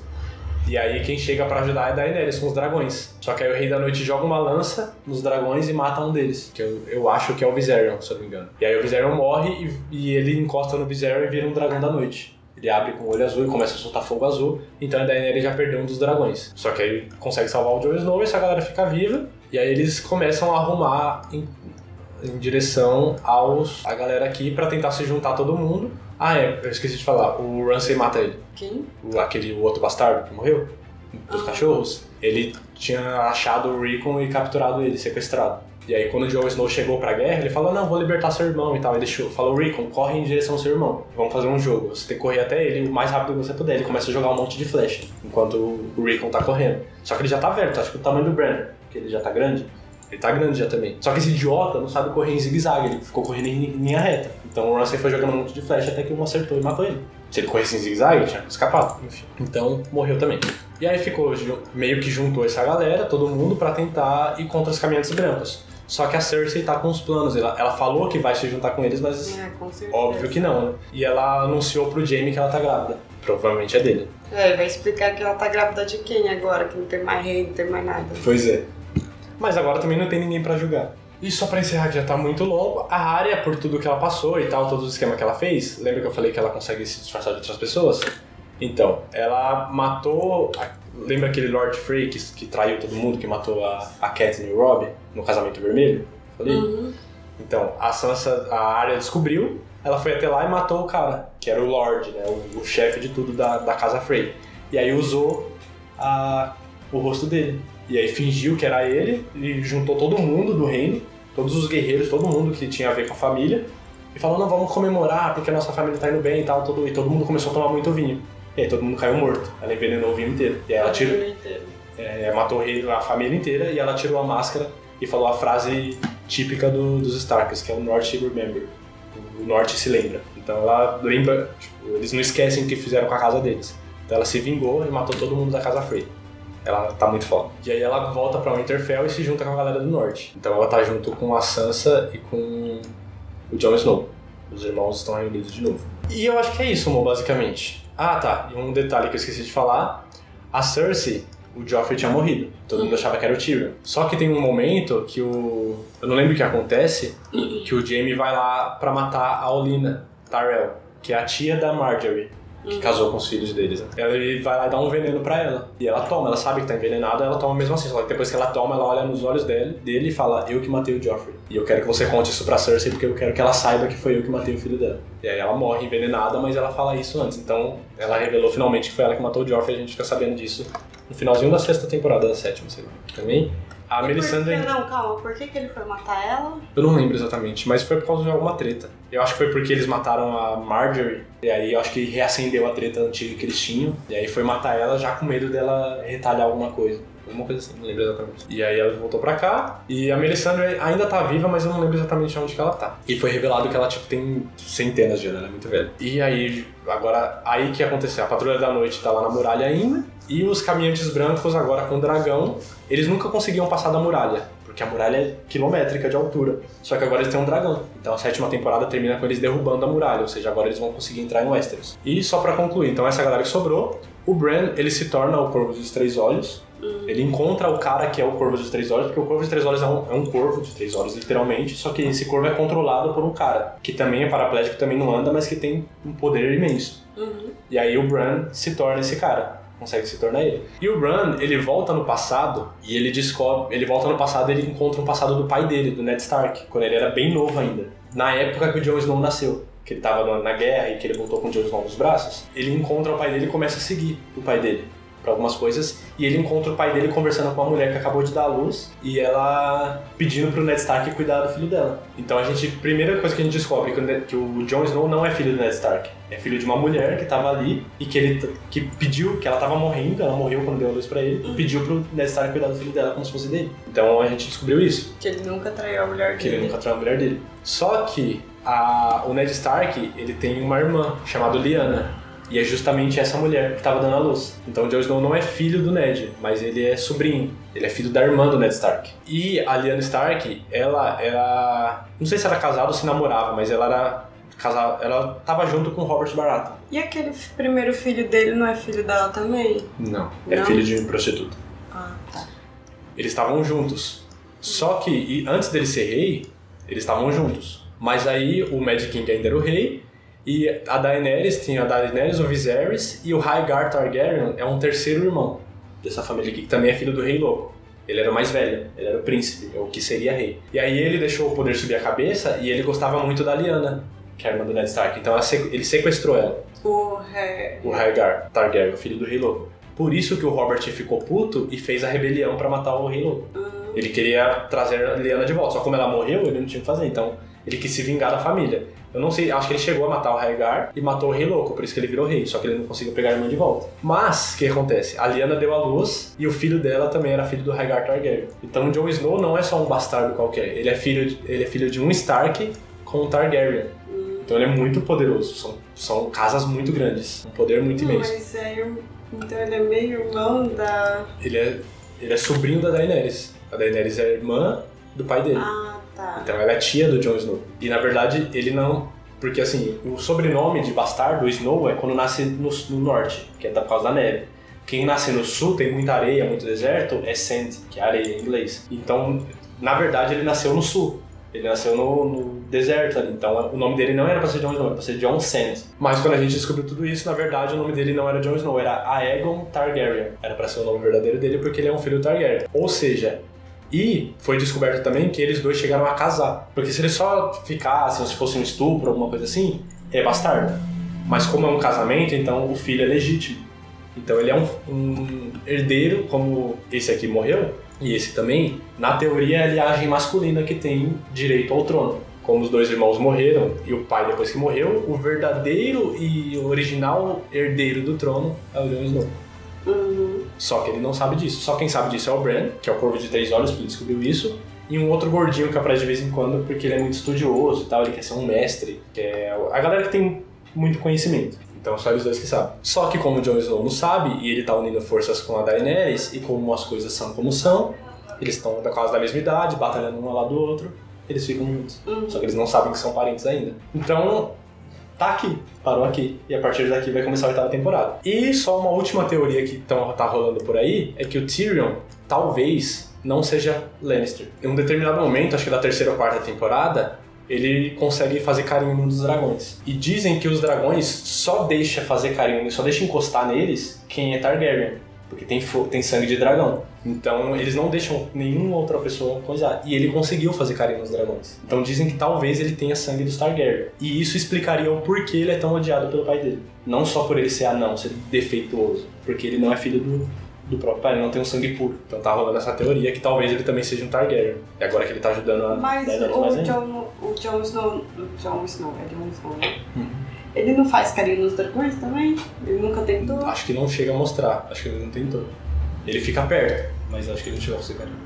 E aí quem chega pra ajudar é Daenerys com os dragões. Só que aí o Rei da Noite joga uma lança nos dragões e mata um deles, que eu acho que é o Viserion, se eu não me engano. E aí o Viserion morre e ele encosta no Viserion e vira um dragão da noite. Ele abre com o olho azul e começa a soltar fogo azul, então a Daenerys já perdeu um dos dragões. Só que aí consegue salvar o Jon Snow e essa galera fica viva, e aí eles começam a arrumar em direção a galera aqui pra tentar se juntar todo mundo. Ah, eu esqueci de falar, o Ramsay mata ele. Quem? O outro bastardo que morreu, dos cachorros. Ele tinha achado o Rickon e capturado ele, sequestrado. E aí quando o Jon Snow chegou pra guerra, ele falou, não, vou libertar seu irmão e tal. Ele falou, Rickon, corre em direção ao seu irmão. Vamos fazer um jogo. Você tem que correr até ele o mais rápido que você puder. Ele começa a jogar um monte de flecha, enquanto o Rickon tá correndo. Só que ele já tá velho, tá tipo o tamanho do Bran, porque ele já tá grande. Ele tá grande já também. Só que esse idiota não sabe correr em zigue-zague, ele ficou correndo em linha reta. Então o Ramsay foi jogando um monte de flecha até que um acertou e matou ele. Se ele corresse em zigue-zague, ele tinha escapado. Enfim. Então morreu também. E aí ficou, meio que juntou essa galera, todo mundo, pra tentar ir contra os caminhantes brancos. Só que a Cersei tá com os planos. Ela falou que vai se juntar com eles, mas Com certeza. óbvio que não, né? E ela anunciou pro Jaime que ela tá grávida. Provavelmente é dele. Vai explicar que ela tá grávida de quem agora, que não tem mais rei, não tem mais nada. Pois é. Mas agora também não tem ninguém pra julgar. E só pra encerrar, que já tá muito longo, a Arya, por tudo que ela passou e tal, todos os esquemas que ela fez, lembra que eu falei que ela consegue se disfarçar de outras pessoas? Então, ela matou... Lembra aquele Lord Frey que traiu todo mundo, que matou a Catelyn e o Robb no Casamento Vermelho? Falei? Uhum. Então, a Arya descobriu, ela foi até lá e matou o cara, que era o Lord, né, o chefe de tudo da Casa Frey. E aí usou o rosto dele. E aí fingiu que era ele e juntou todo mundo do reino, todos os guerreiros, todo mundo que tinha a ver com a família, e falou, não, vamos comemorar porque a nossa família tá indo bem e tal, e todo mundo começou a tomar muito vinho. E aí todo mundo caiu morto, ela envenenou o vinho inteiro. E aí ela tirou, matou a família inteira e ela tirou a máscara e falou a frase típica dos Starks, que é o North Remember. O Norte se lembra. Então ela lembra, tipo, eles não esquecem o que fizeram com a casa deles. Então ela se vingou e matou todo mundo da Casa Frey. Ela tá muito foda. E aí ela volta pra Winterfell e se junta com a galera do norte. Então ela tá junto com a Sansa e com o Jon Snow. Os irmãos estão reunidos de novo. E eu acho que é isso, Mo, basicamente. Ah, tá. E um detalhe que eu esqueci de falar. A Cersei, o Joffrey tinha morrido. Todo mundo achava que era o Tyrion. Só que tem um momento que eu não lembro o que acontece, que o Jaime vai lá pra matar a Olenna Tyrell, que é a tia da Marjorie, que casou com os filhos deles. Né? Ele vai lá e dá um veneno pra ela. E ela toma, ela sabe que tá envenenada, ela toma mesmo assim. Só que depois que ela toma, ela olha nos olhos dele e fala, eu que matei o Joffrey. E eu quero que você conte isso pra Cersei, porque eu quero que ela saiba que foi eu que matei o filho dela. E aí ela morre envenenada, mas ela fala isso antes. Então ela revelou finalmente que foi ela que matou o Joffrey, a gente fica sabendo disso no finalzinho da 6ª temporada, da 7ª, sei lá. Também. A Melisandre... Não, calma, por que ele foi matar ela? Eu não lembro exatamente, mas foi por causa de alguma treta. Eu acho que foi porque eles mataram a Marjorie, e aí eu acho que reacendeu a treta antiga que eles tinham, e aí foi matar ela já com medo dela retalhar alguma coisa. Alguma coisa assim, não lembro exatamente. E aí ela voltou pra cá, e a Melisandre ainda tá viva, mas eu não lembro exatamente onde que ela tá. E foi revelado que ela, tipo, tem centenas de anos, ela é muito velha. E aí, agora, aí que aconteceu? A Patrulha da Noite tá lá na muralha ainda, e os caminhantes brancos, agora com o dragão, eles nunca conseguiam passar da muralha, porque a muralha é quilométrica de altura. Só que agora eles têm um dragão. Então a 7ª temporada termina com eles derrubando a muralha, ou seja, agora eles vão conseguir entrar em Westeros. E só pra concluir, então essa galera que sobrou, o Bran, ele se torna o Corvo dos Três Olhos. Ele encontra o cara que é o Corvo dos Três Olhos, porque o Corvo dos Três Olhos é um corvo de 3 olhos, literalmente, só que esse corvo é controlado por um cara, que também é paraplégico, também não anda, mas que tem um poder imenso. E aí o Bran se torna esse cara. Consegue se tornar ele. E o Bran, ele volta no passado e ele descobre... Ele volta no passado e ele encontra um passado do pai dele, do Ned Stark, quando ele era bem novo ainda. Na época que o Jon Snow nasceu, que ele tava na guerra e que ele voltou com o Jon Snow nos braços, ele encontra o pai dele e começa a seguir o pai dele pra algumas coisas, e ele encontra o pai dele conversando com uma mulher que acabou de dar à luz, e ela pedindo pro Ned Stark cuidar do filho dela. Então primeira coisa que a gente descobre é que o Jon Snow não é filho do Ned Stark, é filho de uma mulher que tava ali, e que pediu, que ela tava morrendo, ela morreu quando deu a luz pra ele, e pediu pro Ned Stark cuidar do filho dela como se fosse dele. Então a gente descobriu isso. Que ele nunca traiu a mulher dele. Só que o Ned Stark, ele tem uma irmã chamada Lyanna. E é justamente essa mulher que estava dando a luz. Então o Jon Snow não é filho do Ned, mas ele é sobrinho. Ele é filho da irmã do Ned Stark. E a Lyanna Stark, ela era... Não sei se era casada ou se namorava, mas ela era casada. Ela estava junto com o Robert Baratheon. E aquele primeiro filho dele não é filho dela também? Não, é filho de um prostituta. Ah, tá. Eles estavam juntos. Só que antes dele ser rei, eles estavam juntos. Mas aí o Mad King ainda era o rei. E a Daenerys, tinha a Daenerys, o Viserys, e o Rhaegar Targaryen é um terceiro irmão dessa família aqui, que também é filho do Rei Louco. Ele era o mais velho, ele era o príncipe, o que seria rei. E aí ele deixou o poder subir a cabeça e ele gostava muito da Lyanna, que é a irmã do Ned Stark. Então ele sequestrou ela. O Rhaegar Targaryen, o filho do Rei Louco. Por isso que o Robert ficou puto e fez a rebelião pra matar o Rei Louco. Ele queria trazer a Lyanna de volta, só como ela morreu, ele não tinha o que fazer. Então ele quis se vingar da família. Eu não sei, acho que ele chegou a matar o Rhaegar e matou o Rei Louco, por isso que ele virou rei, só que ele não conseguiu pegar a irmã de volta. Mas, o que acontece? A Lyanna deu à luz e o filho dela também era filho do Rhaegar Targaryen. Então o Jon Snow não é só um bastardo qualquer, ele é filho de um Stark com um Targaryen. Então ele é muito poderoso, são casas muito grandes, um poder muito imenso. Mas aí, então ele é meio irmão da... Ele é sobrinho da Daenerys. A Daenerys é irmã do pai dele. Tá. Então ela é tia do Jon Snow. E na verdade ele não... Porque assim, o sobrenome de bastardo, Snow, é quando nasce no norte, que é por causa da neve. Quem nasce no sul, tem muita areia, muito deserto, é Sand, que é areia em inglês. Então, na verdade, ele nasceu no sul. Ele nasceu no deserto ali. Então o nome dele não era pra ser Jon Snow, era pra ser Jon Sand. Mas quando a gente descobriu tudo isso, na verdade o nome dele não era Jon Snow, era Aegon Targaryen. Era pra ser o nome verdadeiro dele porque ele é um filho Targaryen. Ou seja... E foi descoberto também que eles dois chegaram a casar. Porque se eles só ficassem, se fosse um estupro, alguma coisa assim, é bastardo. Mas como é um casamento, então o filho é legítimo. Então ele é um herdeiro, como esse aqui morreu, e esse também, na teoria é a linhagem masculina que tem direito ao trono. Como os dois irmãos morreram, e o pai depois que morreu, o verdadeiro e original herdeiro do trono é o Jon Snow. Só que ele não sabe disso. Só quem sabe disso é o Bran, que é o Corvo de 3 Olhos, porque ele descobriu isso. E um outro gordinho que aparece de vez em quando, porque ele é muito estudioso e tal, ele quer ser um mestre. Que é a galera que tem muito conhecimento. Então só eles dois que sabem. Só que como o Jon Snow não sabe, e ele tá unindo forças com a Daenerys, e como as coisas são como são, eles estão quase da mesma idade, batalhando um ao lado do outro, eles ficam juntos. Só que eles não sabem que são parentes ainda. Então... tá aqui, parou aqui, e a partir daqui vai começar a oitava temporada. E só uma última teoria que tá rolando por aí, é que o Tyrion talvez não seja Lannister. Em um determinado momento, acho que da terceira ou quarta temporada, ele consegue fazer carinho num dos dragões. E dizem que os dragões só deixa fazer carinho, só deixa encostar neles quem é Targaryen, porque tem sangue de dragão. Então eles não deixam nenhuma outra pessoa coisar. E ele conseguiu fazer carinho nos dragões. Então dizem que talvez ele tenha sangue dos Targaryen. E isso explicaria o porquê ele é tão odiado pelo pai dele. Não só por ele ser anão, ser defeituoso. Porque ele não é filho do próprio pai, ele não tem um sangue puro. Então tá rolando essa teoria que talvez ele também seja um Targaryen. E agora que ele tá ajudando a... Mas o Jon Snow, né? Ele não faz carinho nos dragões também? Ele nunca tentou? Acho que não chega a mostrar. Acho que ele não tentou. Ele fica perto, mas acho que ele não chegou a fazer carinho.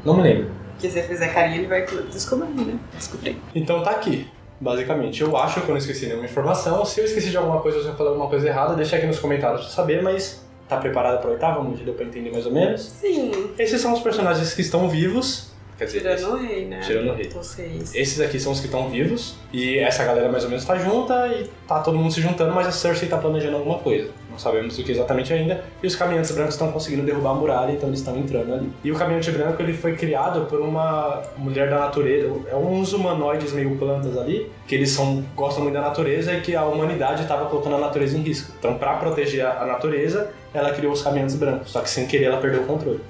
Não me lembro. Que se ele fizer carinho, ele vai descobrir, né? Descobrir. Então tá aqui, basicamente. Eu acho que eu não esqueci nenhuma informação. Se eu esqueci de alguma coisa ou se eu falei alguma coisa errada, deixa aqui nos comentários pra saber, mas tá preparada pra oitava? Já deu pra entender mais ou menos? Sim. Esses são os personagens que estão vivos. Quer dizer, tirando o rei, né? Tirando o rei. Vocês. Esses aqui são os que estão vivos. E essa galera mais ou menos tá junta e tá todo mundo se juntando, mas a Cersei tá planejando alguma coisa. Não sabemos o que exatamente ainda. E os Caminhantes Brancos estão conseguindo derrubar a muralha, então eles estão entrando ali. E o Caminhante Branco ele foi criado por uma mulher da natureza. É uns humanoides meio plantas ali, que eles gostam muito da natureza e que a humanidade estava colocando a natureza em risco. Então, pra proteger a natureza, ela criou os Caminhantes Brancos. Só que sem querer ela perdeu o controle.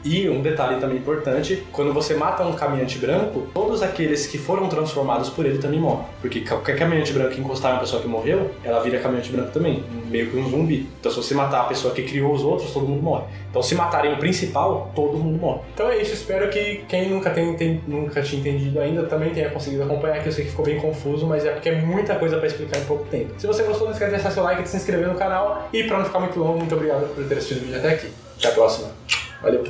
E um detalhe também importante, quando você mata um caminhante branco, todos aqueles que foram transformados por ele também morrem. Porque qualquer caminhante branco que encostar em uma pessoa que morreu, ela vira caminhante branco também, meio que um zumbi. Então se você matar a pessoa que criou os outros, todo mundo morre. Então se matarem o principal, todo mundo morre. Então é isso, espero que quem nunca tinha entendido ainda também tenha conseguido acompanhar, que eu sei que ficou bem confuso, mas é porque é muita coisa pra explicar em pouco tempo. Se você gostou, não esquece de deixar seu like, de se inscrever no canal, e pra não ficar muito longo, muito obrigado por ter assistido o vídeo até aqui. Até a próxima. Valeu!